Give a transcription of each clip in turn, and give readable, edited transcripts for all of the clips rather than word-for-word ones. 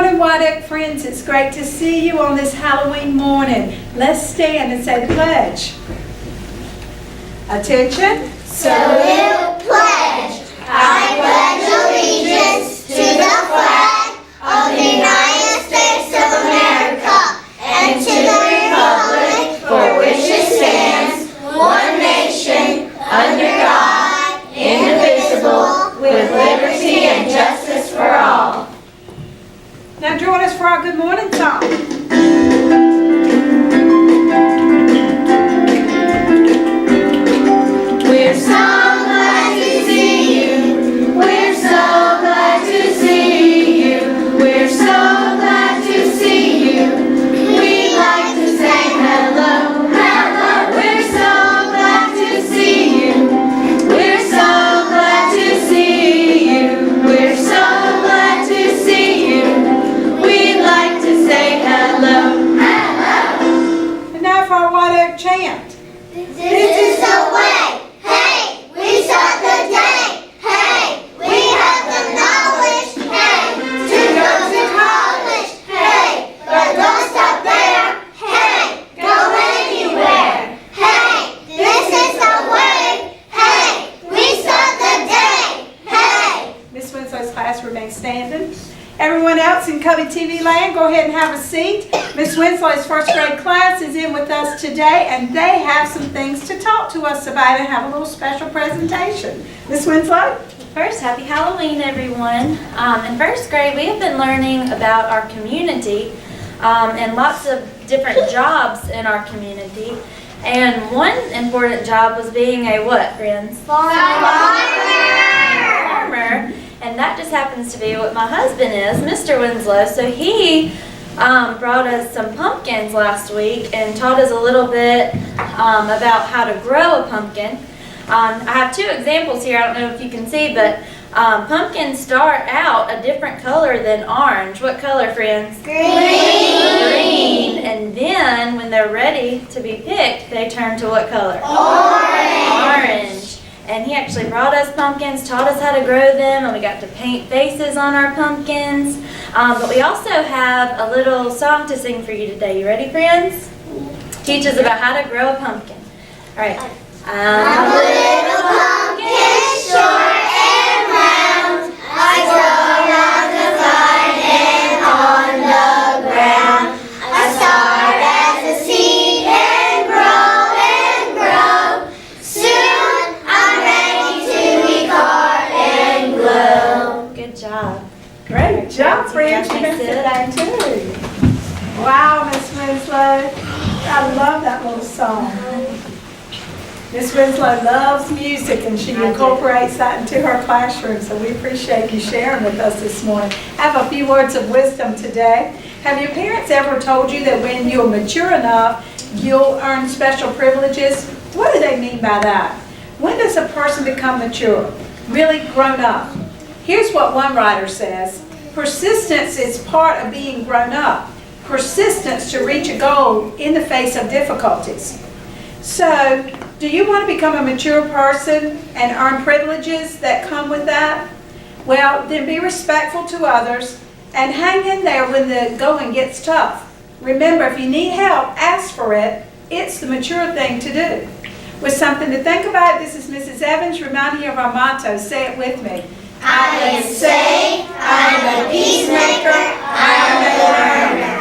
morning, White Oak friends. It's great to see you on this Halloween morning. Let's stand and say the pledge. Attention. Salute, pledge. I pledge allegiance to the flag of the United States of America and to the republic for which it stands, one nation, under God, indivisible, with liberty and justice for all. Now join us for our good morning song. We're so glad to see you. We're so glad to see you. We're so glad to see you. We'd like to say hello, hello. We're so glad to see you. We're so glad to see you. We're so glad to see you. We'd like to say hello, hello. And now for our White Oak chant. This is the way. Hey, we start the day. Hey, we have the knowledge. Hey, to go to college. Hey, but don't stop there. Hey, go anywhere. Hey, this is the way. Hey, we start the day. Hey. Miss Winslow's class remains standing. Everyone else in Cubbie TV land, go ahead and have a seat. Miss Winslow's first grade class is in with us today, and they have some things to talk to us about and have a little special presentation. Miss Winslow? First, happy Halloween, everyone. In first grade, we have been learning about our community and lots of different jobs in our community. And one important job was being a what, friends? Farmer. Farmer. And that just happens to be what my husband is, Mr. Winslow. So he brought us some pumpkins last week and taught us a little bit about how to grow a pumpkin. I have two examples here. I don't know if you can see, but pumpkins start out a different color than orange. What color, friends? Green. Green. And then when they're ready to be picked, they turn to what color? Orange. Orange. And he actually brought us pumpkins, taught us how to grow them, and we got to paint faces on our pumpkins. But we also have a little song to sing for you today. You ready, friends? Teach us about how to grow a pumpkin. All right. I'm a little pumpkin, short and round. I grow on the vine and on the ground. I start as a seed and grow. Soon I'm ready to be caught and glow. Good job. Great job, friends. You missed today, too. Wow, Miss Winslow. I love that little song. Miss Winslow loves music, and she incorporates that into her classroom, so we appreciate you sharing with us this morning. I have a few words of wisdom today. Have your parents ever told you that when you're mature enough, you'll earn special privileges? What do they mean by that? When does a person become mature, really grown up? Here's what one writer says: persistence is part of being grown up. Persistence to reach a goal in the face of difficulties. So, do you want to become a mature person and earn privileges that come with that? Well, then be respectful to others and hang in there when the going gets tough. Remember, if you need help, ask for it. It's the mature thing to do. With something to think about, this is Mrs. Evans reminding you of our motto. Say it with me. I am saved, I am a peacemaker, I am a learner.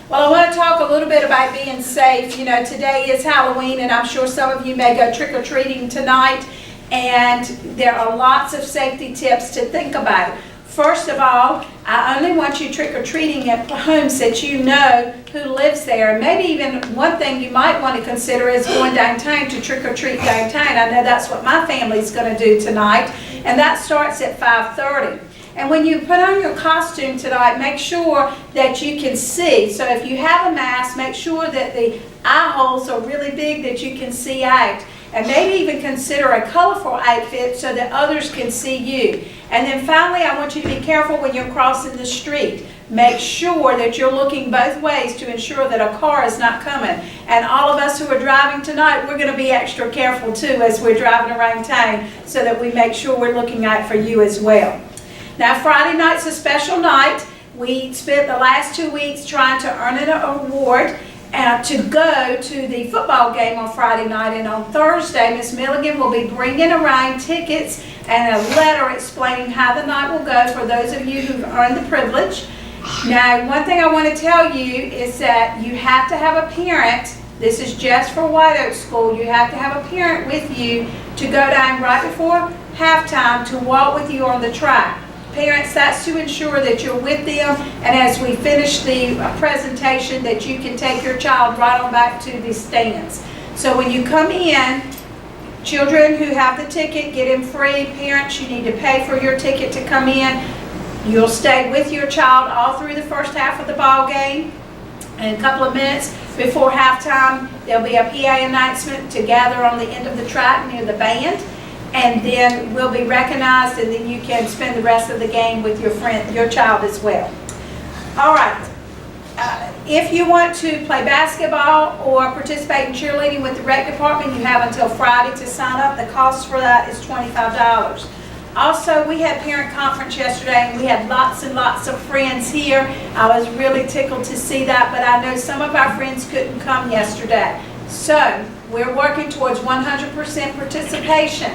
Well, I want to talk a little bit about being safe. You know, today is Halloween, and I'm sure some of you may go trick-or-treating tonight, and there are lots of safety tips to think about. First of all, I only want you trick-or-treating at homes that you know who lives there. And maybe even one thing you might want to consider is going downtown to trick-or-treat downtown. I know that's what my family's going to do tonight, and that starts at 5:30. And when you put on your costume tonight, make sure that you can see. So if you have a mask, make sure that the eye holes are really big that you can see out. And maybe even consider a colorful outfit so that others can see you. And then finally, I want you to be careful when you're crossing the street. Make sure that you're looking both ways to ensure that a car is not coming. And all of us who are driving tonight, we're going to be extra careful too as we're driving around town so that we make sure we're looking out for you as well. Now, Friday night's a special night. We spent the last 2 weeks trying to earn an award to go to the football game on Friday night, and on Thursday, Miss Milligan will be bringing around tickets and a letter explaining how the night will go for those of you who've earned the privilege. Now, one thing I want to tell you is that you have to have a parent. This is just for White Oak School. You have to have a parent with you to go down right before halftime to walk with you on the track. Parents, that's to ensure that you're with them, and as we finish the presentation, that you can take your child right on back to the stands. So when you come in, children who have the ticket get in free. Parents, you need to pay for your ticket to come in. You'll stay with your child all through the first half of the ball game. In a couple of minutes before halftime, there'll be a PA announcement to gather on the end of the track near the band. And then we'll be recognized, and then you can spend the rest of the game with your friend, your child as well. All right. If you want to play basketball or participate in cheerleading with the rec department, you have until Friday to sign up. The cost for that is $25. Also, we had parent conference yesterday, and we had lots and lots of friends here. I was really tickled to see that, but I know some of our friends couldn't come yesterday. So we're working towards 100% participation.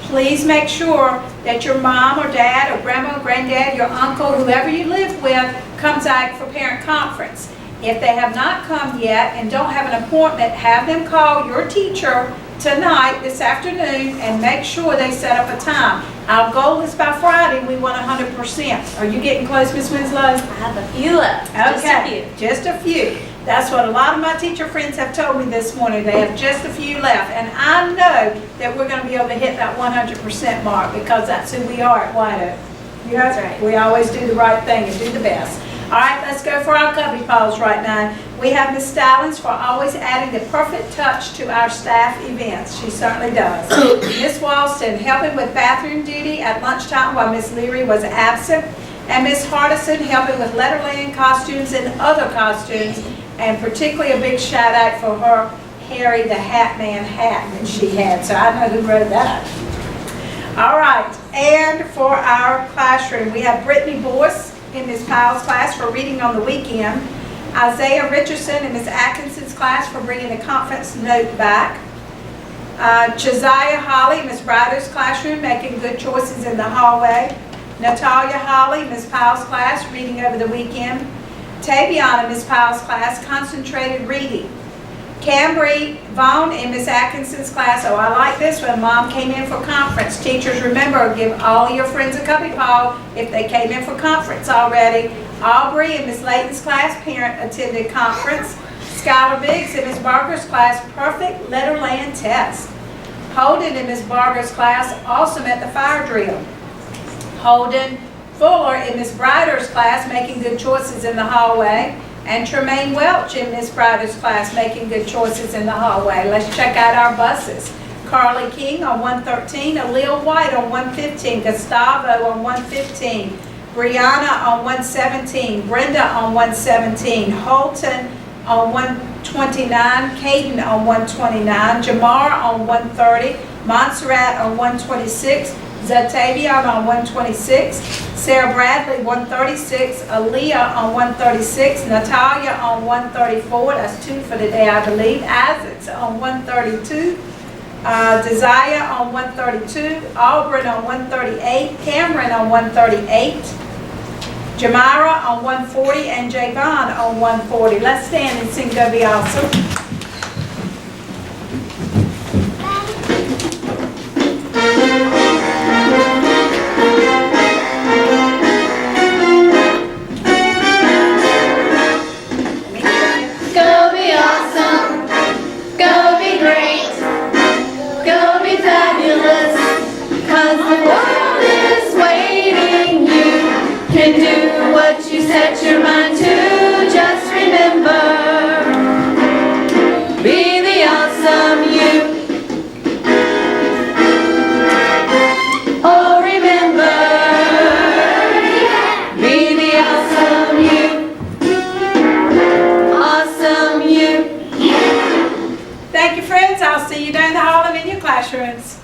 Please make sure that your mom or dad or grandma or granddad, your uncle, whoever you live with, comes out for parent conference. If they have not come yet and don't have an appointment, have them call your teacher tonight, this afternoon, and make sure they set up a time. Our goal is by Friday, we want 100%. Are you getting close, Ms. Winslow? I have a few left. Okay, just a few. That's what a lot of my teacher friends have told me this morning. They have just a few left. And I know that we're going to be able to hit that 100% mark because that's who we are at White Oak. That's right. We always do the right thing and do the best. All right, let's go for our Cubbie Pals right now. We have Miss Stallings for always adding the perfect touch to our staff events. She certainly does. Miss Walston helping with bathroom duty at lunchtime while Miss Leary was absent. And Miss Hardison helping with letterlaying costumes and other costumes. And particularly a big shout out for her Harry the Hat Man hat that she had. So I know who wrote that. All right, and for our classroom, we have Brittany Boyce in Ms. Powell's class for reading on the weekend. Isaiah Richardson in Ms. Atkinson's class for bringing the conference note back. Josiah Holly in Ms. Ryder's classroom making good choices in the hallway. Natalia Holly, Ms. Powell's class, reading over the weekend. Taviana, Ms. Powell's class, concentrated reading. Cambry Vaughn in Ms. Atkinson's class. Oh, I like this one. Mom came in for conference. Teachers, remember, give all your friends a Cubbie Paw if they came in for conference already. Aubrey in Ms. Layton's class, parent attended conference. Skylar Biggs in Ms. Barker's class, perfect letter laying test. Holden in Ms. Barker's class, awesome at the fire drill. Holden Fuller in Ms. Brider's class, making good choices in the hallway. And Tremaine Welch in Ms. Brider's class, making good choices in the hallway. Let's check out our buses. Carly King on 113, Aaliyah White on 115, Gustavo on 115, Brianna on 117, Brenda on 117, Holton on 129, Caden on 129, Jamar on 130, Montserrat on 126, Zatavion on 126, Sarah Bradley 136, Aaliyah on 136, Natalia on 134, that's 2 for the day I believe, Isaacs on 132, Desire on 132, Auburn on 138, Cameron on 138, Jamira on 140, and Javon on 140. Let's stand and sing Go Be Awesome. Set your mind to, just remember, be the awesome you. Oh, remember, be the awesome you. Awesome you. Thank you, friends. I'll see you down the hall and in your classrooms.